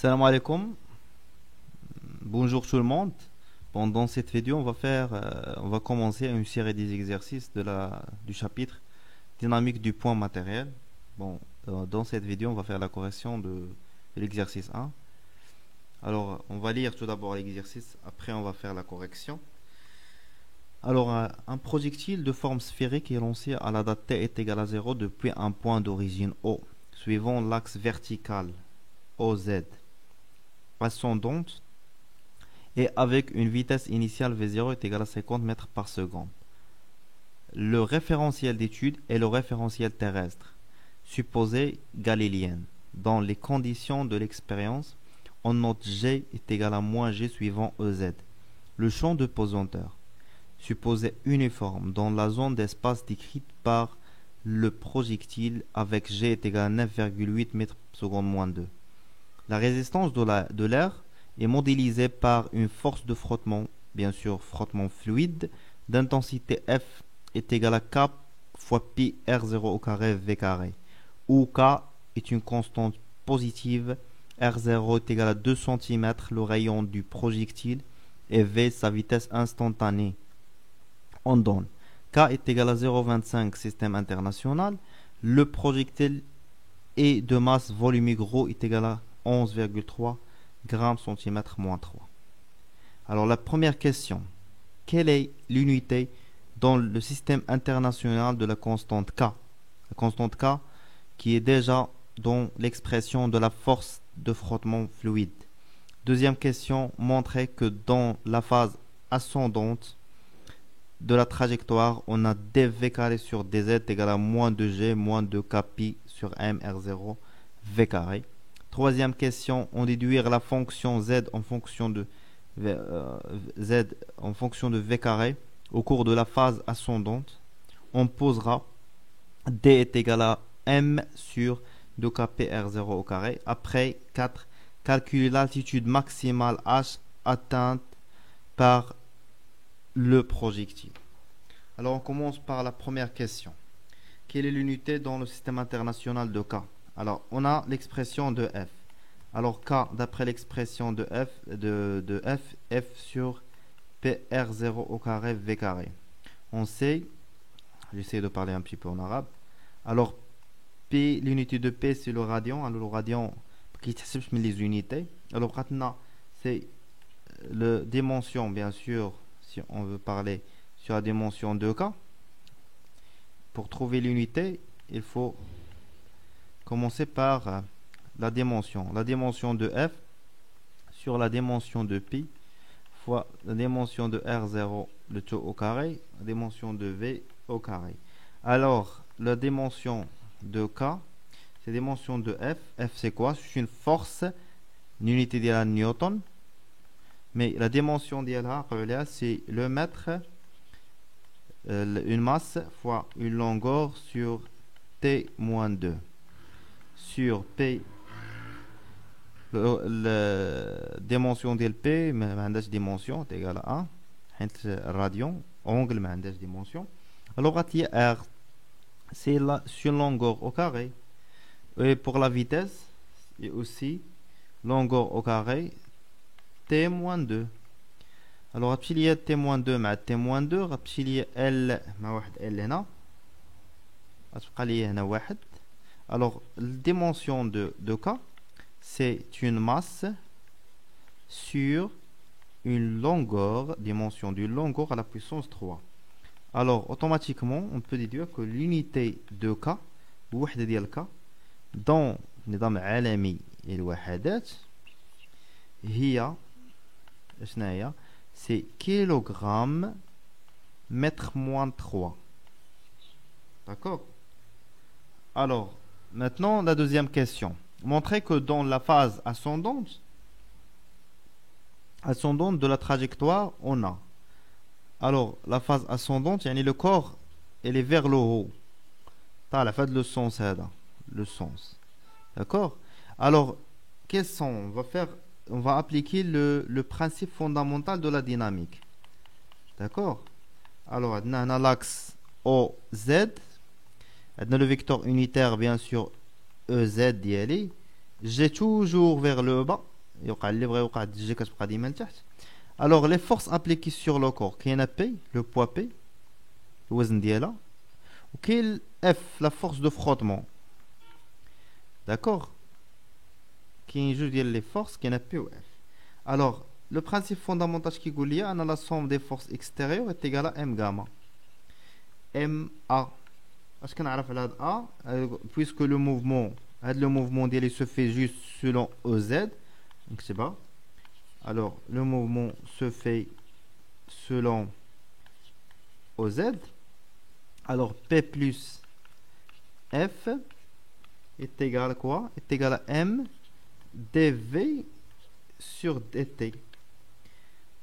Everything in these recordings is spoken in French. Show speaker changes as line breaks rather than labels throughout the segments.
Salam alaikum, bonjour tout le monde. Pendant cette vidéo, on va commencer une série des exercices du chapitre dynamique du point matériel. Dans cette vidéo, on va faire la correction de l'exercice 1. Alors, on va lire tout d'abord l'exercice, après on va faire la correction. Alors, un projectile de forme sphérique est lancé à la date t est égal à 0 depuis un point d'origine O, suivant l'axe vertical OZ ascendante et avec une vitesse initiale V0 est égale à 50 mètres par seconde. Le référentiel d'étude est le référentiel terrestre, supposé galiléen. Dans les conditions de l'expérience, on note G est égal à moins G suivant EZ. Le champ de pesanteur, supposé uniforme dans la zone d'espace décrite par le projectile avec G est égal à 9,8 mètres par seconde moins 2. La résistance de l'air est modélisée par une force de frottement, bien sûr frottement fluide, d'intensité F est égale à K fois pi R0 au carré V carré, où K est une constante positive, R0 est égal à 2 cm le rayon du projectile et V sa vitesse instantanée en donne. K est égal à 0,25 système international, le projectile est de masse volumique ρ est égal à 11,3 grammes centimètre moins 3. Alors la première question, quelle est l'unité dans le système international de la constante K? La constante K qui est déjà dans l'expression de la force de frottement fluide. Deuxième question, montrer que dans la phase ascendante de la trajectoire, on a dv carré sur dz égale à moins 2g moins 2k pi sur m r0 v carré. Troisième question, on déduire la fonction z en fonction de v carré au cours de la phase ascendante. On posera d est égal à m sur 2kp r0 au carré. Après 4, calculer l'altitude maximale h atteinte par le projectile. Alors on commence par la première question. Quelle est l'unité dans le système international de K? Alors, on a l'expression de F. Alors, K, d'après l'expression de F sur PR0 au carré V carré. On sait, j'essaie de parler un petit peu en arabe. Alors, P, l'unité de P, c'est le radian. Alors, le radian, qui s'appelle les unités. Alors, maintenant, c'est la dimension, bien sûr, si on veut parler sur la dimension de K. Pour trouver l'unité, il faut commencer par la dimension. La dimension de F sur la dimension de pi fois la dimension de R0, le tout au carré, la dimension de V au carré. Alors, la dimension de K, c'est la dimension de F. F, c'est quoi? C'est une force, une unité de la Newton. Mais la dimension de la, c'est le mètre, une masse fois une longueur sur T-2. Sur P, la dimension de P, ما عندهاش dimension, est égal à 1. حيت radian, angle ما عندهاش dimension. Alors, R, c'est sur longueur au carré. Et pour la vitesse, et aussi longueur au carré, T-2. Alors, غتمشي ليا T-2 مع T-2 غتمشي ليا L مع واحد L هنا غتبقى ليا هنا واحد. Alors, la dimension de K, c'est une masse sur une longueur, dimension d'une longueur à la puissance 3. Alors, automatiquement, on peut déduire que l'unité de K, الوحدة ديال K, dans النظام العالمي للوحدات هي شنو هي؟ c'est kilogramme mètre moins 3. D'accord? Alors, maintenant, la deuxième question. Montrer que dans la phase ascendante de la trajectoire, on a. Alors, la phase ascendante, le corps, elle est vers le haut. T'as la fait le sens, le sens. D'accord? Alors, quels sont? On va appliquer le principe fondamental de la dynamique. D'accord? Alors, on a l'axe OZ. On a le vecteur unitaire, bien sûr, EZ d'y aller. J'ai toujours vers le bas. يوقع اللي بغى يوقع الجي كتبقى ديما لتحت. الوغ لي فورس ابليكي سور لو كور كاينه بي لو بوا بي الوزن ديالها وكاين اف لا فورس دو فروتمون داكوغ كاين جوج ديال لي فورس كاينه بي و اف. الوغ لو برانسيب فوندامونتال كيقول لي ان لا سوم دي فورس اكستيريور est égale à ام غاما ام ا. اش كنعرف على هاد ا بويسكو لو موفمون هاد لو موفمون ديالي سو في جوست سولون او زد نكتبها. Alors, le mouvement se fait selon OZ. Alors, P plus F est égal à quoi? Est égal à M dV sur dt.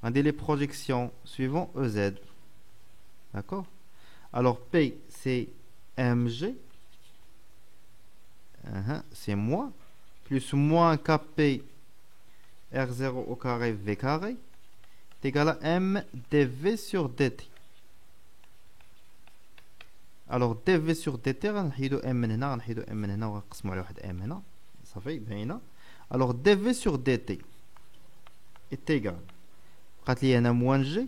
On dit les projections suivant EZ. D'accord? Alors, P, c'est mg. C'est moi. Plus moins kp R0 au carré V carré est égal à M dV sur dt. Alors dV sur dt غنحيدو M من هنا غنحيدو M من هنا وغنقسمو على واحد M هنا صافي باينة. Alors dV sur dt est égal بقات لي هنا موان G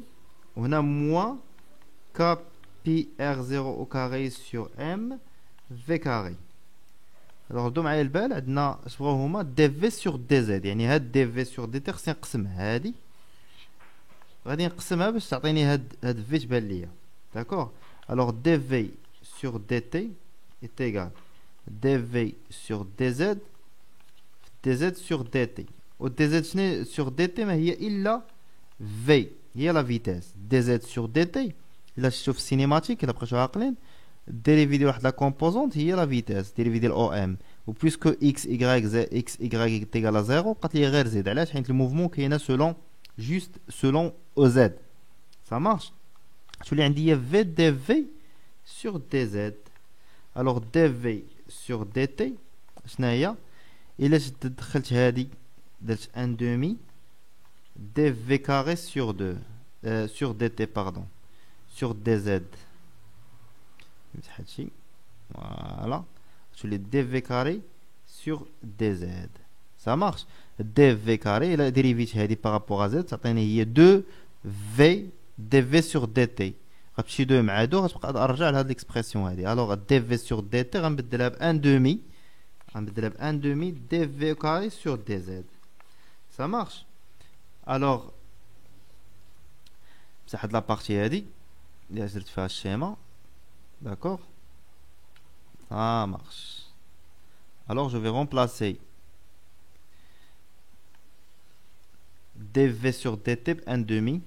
وهنا موان K pi R0 au carré sur M V carré. Alors دوم معايا البال عندنا اش بغاو هما دي في سور دي زد يعني هاد دي في سور دي تي خصني نقسمها هادي غادي نقسمها باش تعطيني هاد في تبان ليا داكوغ. الوغ دي في سور دي تي est égal دي في سور دي زد دي زد سور دي تي و دي زد شنو سور دي تي ما هي الا في هي لا فيتاس دي زد سور دي تي. الا شفتو في السينيماتيك الا بقيتو عاقلين dérivé de la composante هي la vitesse dérivé de l'OM و puisque x y est égal à 0 قالت لي غير زد علاش حيت الموفمون كاينه selon juste selon OZ. ça marche. تولي عندي v dv sur dz. alors dv sur dt شنو هي الا شد دخلت هادي درت 1 demi dv carré sur 2 sur dt pardon sur dz. Voilà, sur les dv carré sur dz. Ça marche. dv carré, la dérivée par rapport à z, ça هي 2v dv sur dt. غتمشي 2 مع 2 غتبقى نرجع لهاد ليكسبرسيون هادي. الوغ dv sur dt غنبدلها ب 1 demi. غنبدلها ب 1 demi dv carré sur dz. Ça marche. Alors بصح هاد لابارتي هادي اللي درت فيها الشيما. D'accord? Ça marche. Alors je vais remplacer dv sur dt 1 demi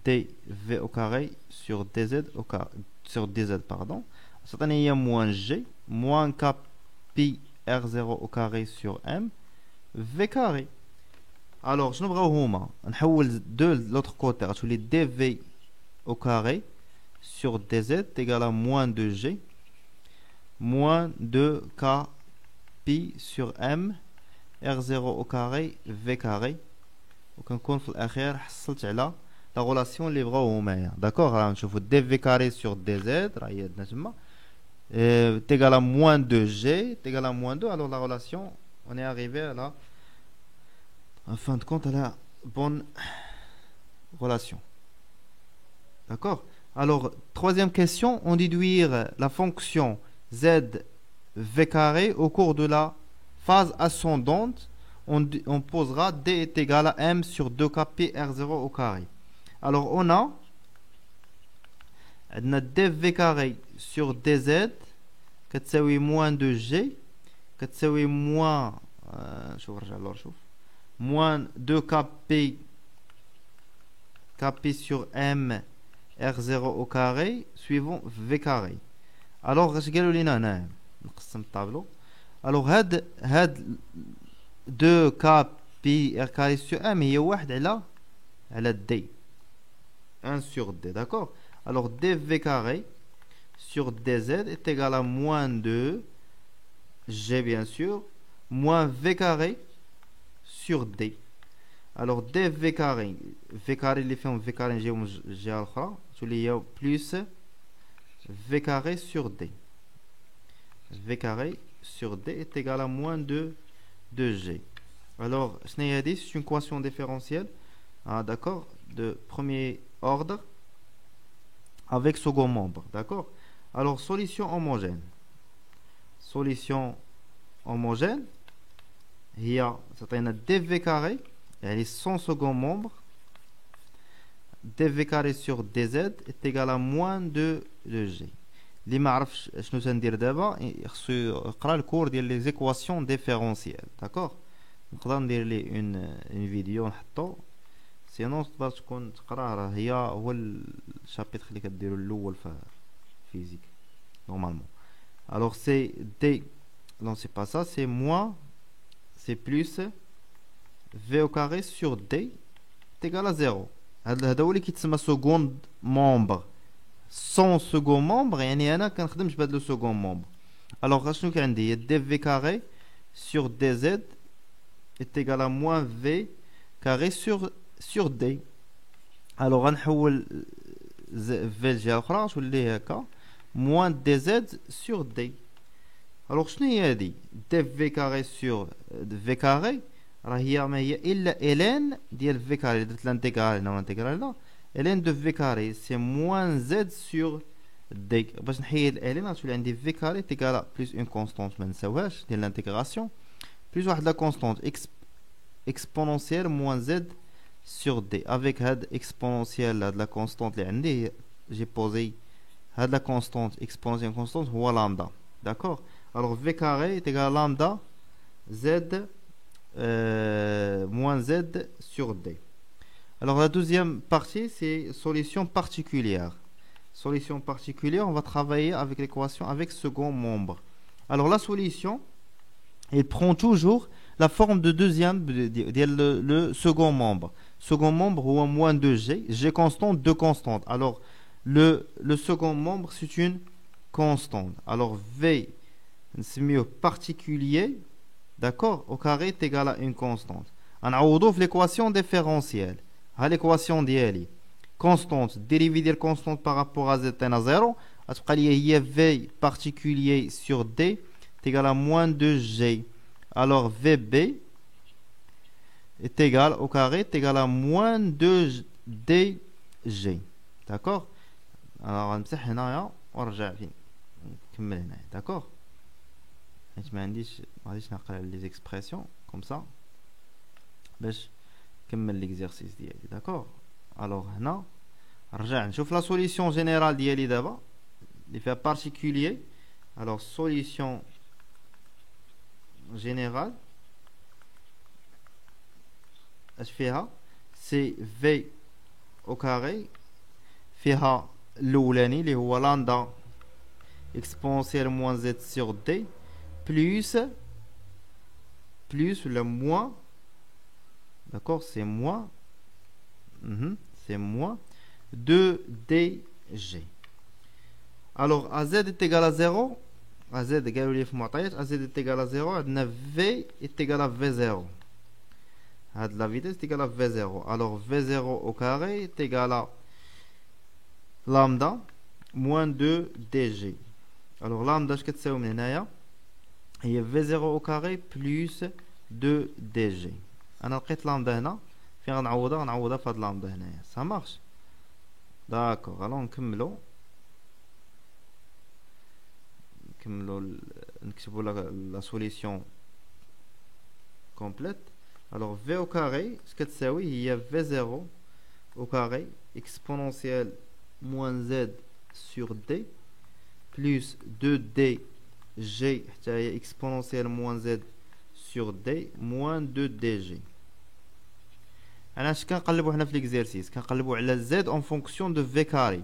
dv au carré sur dz au carré sur dz pardon. Ça donne il y a moins g moins k pi r0 au carré sur m v carré. Alors je نبغاو هما نحول de l'autre côté غتولي dv au carré sur dz est égal à moins 2g moins 2k pi sur m r0 au carré v carré. وكنكون في الاخير حصلت على لا غولاسيون اللي بغاو هما. داكوغ راه نشوفوا دي في كاري سور دي زد راه هي عندنا تما تيغال à moins 2g تيغال à moins 2. alors la relation on est arrivé à la en fin de compte à la bonne relation. D'accord. Alors, troisième question, on déduire la fonction z v carré au cours de la phase ascendante. On posera d est égal à m sur 2k pi r0 au carré. Alors, on a dv carré sur dz كتساوي moins 2g كتساوي moins شوف رجع لور شوف moins 2k pi sur m R0 au carré suivant V carré. Alors اش قالوا لينا هنا نقسم الطابلو. alors هاد 2 k pi r carré sur m هي واحد على d 1 sur d. d'accord. alors dv carré sur dz est égal à moins 2 g bien sûr moins v carré sur d. alors dv carré v carré اللي فيهم v carré نجيو من الجهه الاخرى تولي هي بلس v carré sur d. v carré sur d est égal à moins 2 g. Alors, c'est une équation différentielle, ah, d'accord, de premier ordre avec second membre, d'accord. Alors, solution homogène. Solution homogène, il y a dv carré, elle est sans second membre, dv carré sur dz est égal à moins 2 de g. اللي ما عرفش شنو تندير دابا خصو يقرا الكور ديال لي زيكواسيون ديفيرونسيال داكوغ. نقدر ندير ليه اون فيديو نحطو سينون تقدر تكون تقرا راه هو الشابيتر اللي كديروا الاول في فيزيك نورمالمون. الوغ سي دي non c'est pas ça, c'est moins c'est plus v au carré sur d est égal à 0. هذا هو اللي كيتسمى second membre. Sans second membre, يعني أنا كنخدمش بهاد لو second membre. Alors شنو كان عندي dv carré sur dz est égal à moins v carré sur d. Alors غنحول v لجهة أخرى تولي هكا moins dz sur d. Alors شنو هي هادي dv carré sur v carré راه هي ما هي إلا ln ديال v carré درت l'intégral هنا والانتيغرال هنا ln de v carré c'est moins z sur d. باش نحيد ln غتولي عندي v carré est égal à plus une constante ما نساوهاش ديال l'intégration plus واحد لا constante exponentielle moins z sur d. avec هاد exponentielle هاد la constante اللي عندي j'ai posé هاد la constante exponentielle constante هو lambda, d'accord. Alors v carré est égal à lambda z moins z sur d. Alors la deuxième partie c'est solution particulière. Solution particulière, on va travailler avec l'équation avec second membre. Alors la solution, elle prend toujours la forme de deuxième le second membre. Second membre ou un moins 2g, g constante, 2 constantes. Alors le second membre c'est une constante. Alors v c'est mieux particulier, d'accord, au carré est égal à une constante. On a l'équation différentielle. À l'équation d'IELI, constante, dérivée de constante par rapport à z à 0, il y a v particulier sur d est égal à moins 2g. Alors vb est égal au carré est égal à moins 2dg. D'accord. Alors غنمسح هنايا ونرجع فين نكمل هنايا. d'accord. ما غاديش نقرا لي اكسبرسيون كوم سا باش نكمل ليكزيرسيس ديالي. داكور. الوغ هنا نرجع نشوف لا سوليسيون جينيرال ديالي دابا اللي فيها بارتيكولير. الوغ سوليسيون جينيرال اش فيها سي في او كاري فيها الاولاني اللي هو لاندا اكسبونسيال موان زد سور دي plus le moins, d'accord, c'est moins, c'est moins 2dg. Alors az est égal à 0, az قالوا لي في معطيات az est égal à 0, عندنا v est égal à v0. هاد la vitesse est égal à v0. Alors v0 au carré est égal à lambda moins 2dg. Alors lambda اش كتساوي من هنايا هي v0 au carré plus 2dg. انا لقيت لامدا هنا فين غنعوضها في هاد لامدا هنايا. ça marche. d'accord. alors نكملو نكتبو la solution complète. alors v au carré اش كتساوي هي v0 au carré exponentielle moins z sur d plus 2d g حتى هي exponentielle moins z sur d moins 2dg. انا اش كنقلبوا حنا في ليكزيرسيس كنقلبوا على z en fonction de v carré.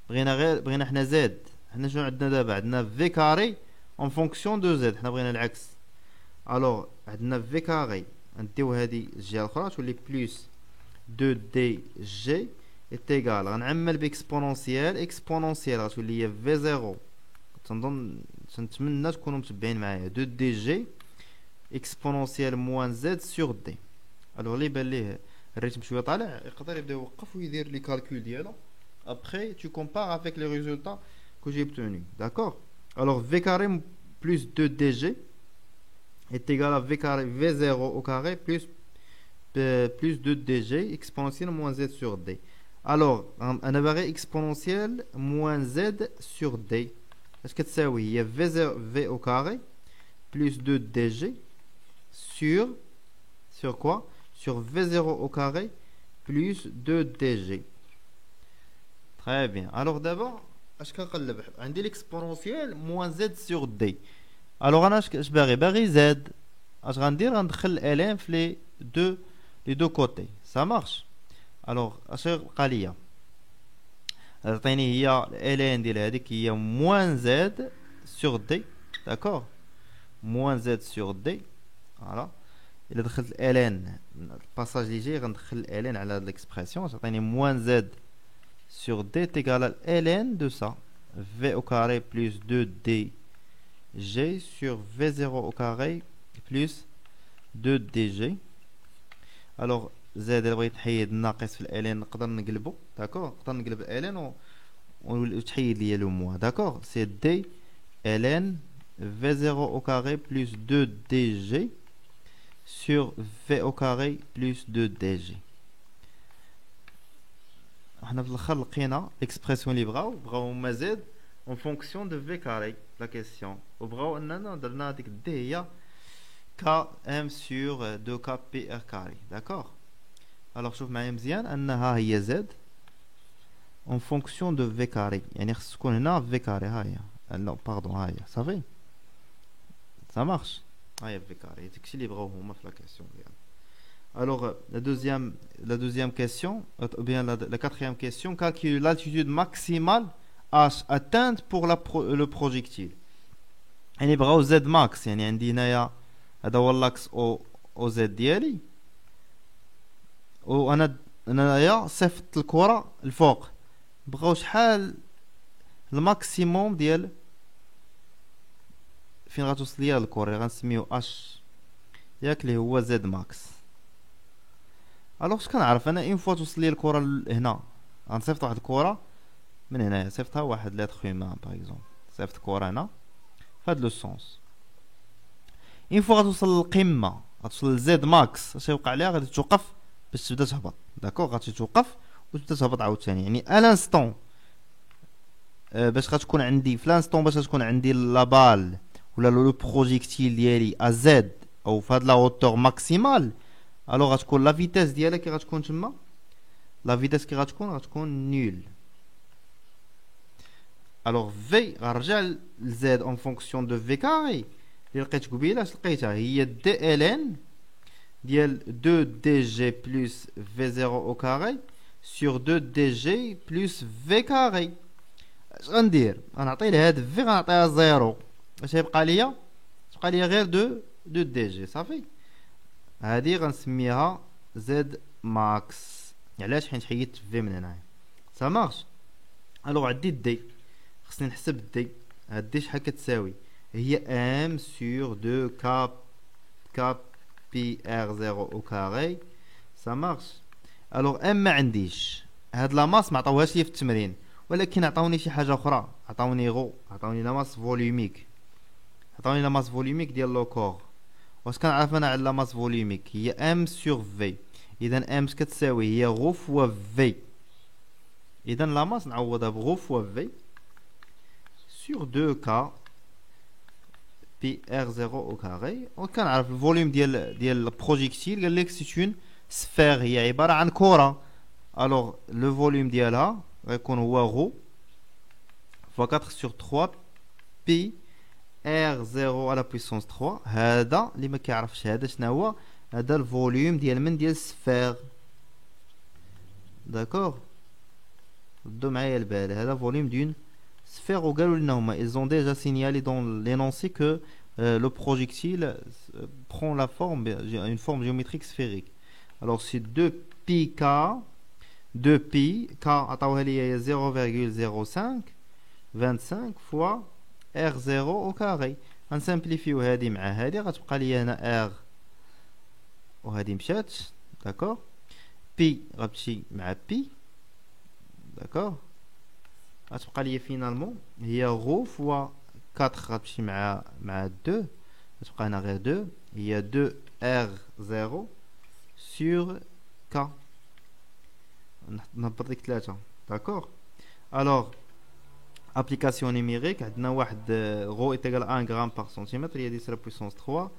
بغينا حنا z حنا شنو عندنا دابا عندنا v carré en fonction de z. حنا بغينا العكس. الوغ عندنا v carré نديو هذه الجهه الاخرى تولي بلس 2dg est égal غنعمل باكسبونونسيال غتولي هي v0 نتمنى تكونوا متبعين معايا 2 دي جي اكسبونونسيال موان زد سور دي. الوغ اللي بان ليه الريتم شويه طالع يقدر يبدا يوقف ويدير لي كالكول ديالو. ابخي tu compares avec les résultats que j'ai obtenus. d'accord. alors v carré plus 2 dg est égal à v carré v0 au carré plus 2dg exponentielle moins z sur d. Alors, un variable exponentielle moins z sur d. Est-ce que ça oui, il y a v au carré plus 2dg sur quoi? Sur v0 au carré plus 2dg. Très bien. Alors d'abord, اش كنقلب عندي l'exponentielle moins z sur d. Alors انا اش باغي z. اش غندير غندخل ln في les deux côtés. Ça marche. Alors اش بقى ليا عطيني هي ln ديال هذيك هي moins z sur d. D'accord. moins z sur d. Voilà. إلا دخلت ln الباساج اللي جاي غندخل ln على هاد l'expression تعطيني moins z sur d est égal à ln de ça. V au carré plus 2dg sur V0 au carré plus 2dg. Alors z اللي بغيت نحيد الناقص في ln نقدر نقلبو. داكور نقدر نقلب ln وتحيد ليا لو موا. داكور سي d ln V0 au carré plus 2dg sur V au carré plus 2dg. On a l'expression libre ou z en fonction de v carré. La question. On a d km sur 2k pr carré. D'accord. Alors je vais vous z en fonction de v carré. يعني خص تكون هنا v carré. Non, pardon. Ça va? Ça marche. v carré. C'est libre ou la question. Alors, la deuxième question, ou bien la quatrième question, calcule l'altitude maximale H atteinte pour le projectile. يعني بغاو Z max يعني عندي هنايا هذا هو اللاكس او Z ديالي وانا هنايا صيفط الكرة الفوق بغاو شحال الماكسيموم ديال فين غتوصل ليا الكرة غنسميو H ياك اللي هو Z max. الوغ كنعرف انا اون فوا توصل لي الكره هنا غنصيفط واحد الكره من هنايا صيفطها واحد لتر هيومان باغ اكزومبل صيفط كره هنا فهاد لو سونس اون فوا غتوصل للقمه غتوصل لزد ماكس اش يوقع ليها غادي توقف باش تبدا تهبط. داكوغ غادي توقف وتبدا تهبط عاوتاني يعني الانستون باش غتكون عندي في الانستون باش غتكون عندي لا بال ولا لو بروجيكتيل ديالي ا زد او فهاد لا هوتور ماكسيمال. Alors, la vitesse ديالها كي غتكون تما la vitesse كي غتكون nul. Alors v غنرجع ل z en fonction de v carré اللي لقيت قبيله اش لقيتها هي d ln ديال 2dg plus v0 au carré sur 2dg plus v carré. اش غندير غنعطي لهاد v غنعطيها 0 اش يبقى ليا تبقى ليا غير 2dg صافي. هذه غنسميها زد ماكس. علاش حيت حيدت في من هنايا سا مارش. الوغ عندي دي خصني نحسب دي. هاد دي شحال كتساوي هي ام سور 2 كاب بي ار 0 او كاري. سا مارش. الوغ ام ما عنديش هاد لا ماس ما عطاوهاش لي في التمرين ولكن عطاوني شي حاجه اخرى عطاوني لا ماس فوليوميك ديال لو كور. واش كنعرف انا على لا ماس فوليوميك هي ام سور في. اذا ام كتساوي هي غو فوا في. اذا لا ماس نعوضها بغو فوا في سور 2 كا بي ار 0 او كاري. وكنعرف الفوليوم ديال البروجيكتيل قال لك سي اون سفير هي عباره عن كره. الوغ لو فوليوم ديالها غيكون هو غو فوا 4 سور 3 بي R0 على بويسونس 3. هذا اللي ما كيعرفش هذا شنو هو هذا الفوليوم ديال السفير. داكوغ ردوا معايا البال هذا فوليوم دون سفير. وقالوا لنا هما ils ont déjà signalé dans l'énoncé que le projectile prend la forme une forme géométrique sphérique. Alors c'est 2pi k 2pi k عطاوها لي 0,05 25 fois R0 au carré. غنسامبليفيو هادي مع هادي غتبقى لي هنا R وهادي مشات. داكوغ بي غتمشي مع بي. داكوغ غتبقى لي فينالمون هي غو فوا 4 غتمشي مع 2 تبقى هنا غير 2 هي 2R0 sur K. نهبط لك 3. داكوغ. الوغ application numérique عندنا واحد rho est égal à 1 gramme par centimètre هي 10 à la puissance 3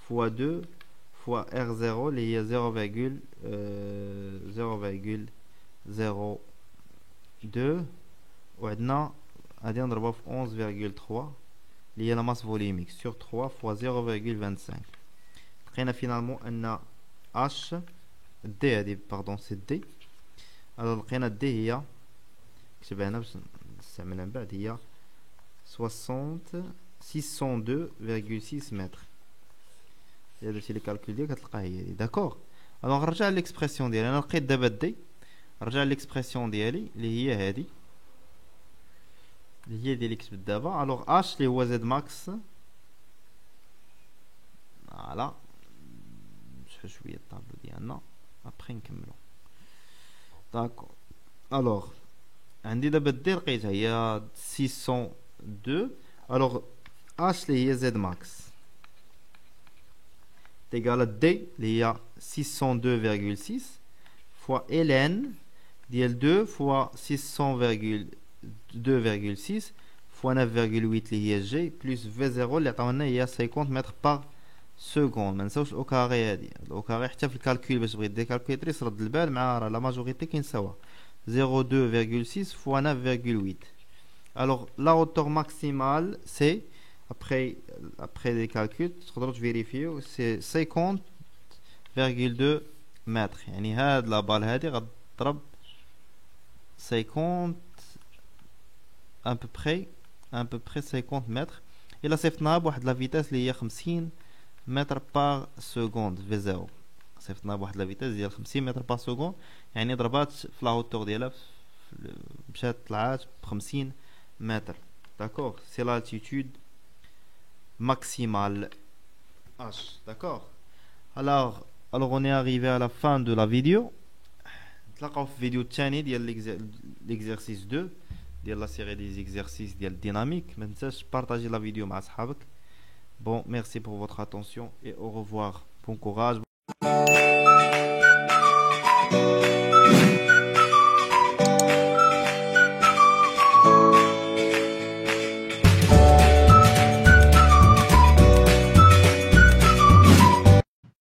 fois 2 fois R0 اللي هي 0,02 وعندنا غادي نضربها في 11,3 اللي هي la masse volumique sur 3 fois 0,25. لقينا finalement ان H D هادي باردون سي D. alors لقينا D هي كتبها هنا باش نستعملها من بعد هي 602,6 متر. إلا درتي لي كالكول ديالك كتلقاها هي دي. داكوغ. الوغ نرجع ليكسبرسيون ديالي. انا لقيت دابا دي نرجع ليكسبرسيون ديالي اللي هي هادي اللي هي اللي كتبت دابا. الوغ اش اللي هو زد ماكس فوالا نمسحو شويه الطابلو ديالنا ابخي نكملو. داكوغ. الوغ عندي دابا دي لقيتها هي 602. الوغ اش اللي هي زد ماكس تيغال دي اللي هي 602,6 فوا ln ديال 2 فوا 600,2,6 فوا 9,8 اللي هي جي بلس في 0 اللي عطاونا هي 50 متر بار سكوند. ما نساوش الاو كاري هادي. الاو كاري حتى في الكالكول باش بغيت دير كالكوليتريس رد البال مع راه لا ماجوريتي كينساوها 0,2,6 fois 9,8. Alors la hauteur maximale c'est après les calculs تقدروا vérifier c'est 50,2 متر. يعني هاد لا بال هادي غتضرب 50 à peu près 50 متر. الا صيفطناها بواحد لا فيتاس اللي هي 50 متر بار سكوند في 0. صيفطناها بواحد لا فيتاس ديال 50 متر بار سكوند يعني ضربات في لا هوتور ديالها مشات طلعات ب 50 متر. داكوغ. سي لالتيتود maximale H. D'accord. Alors on est arrivé à la fin de la vidéo. نتلاقاو في الفيديو الثاني ديال l'exercice 2 ديال لا série des exercices ديال الديناميك. ما تنساش بارطاجي لا فيديو مع صحابك. Bon, merci pour votre attention et au revoir. Bon courage.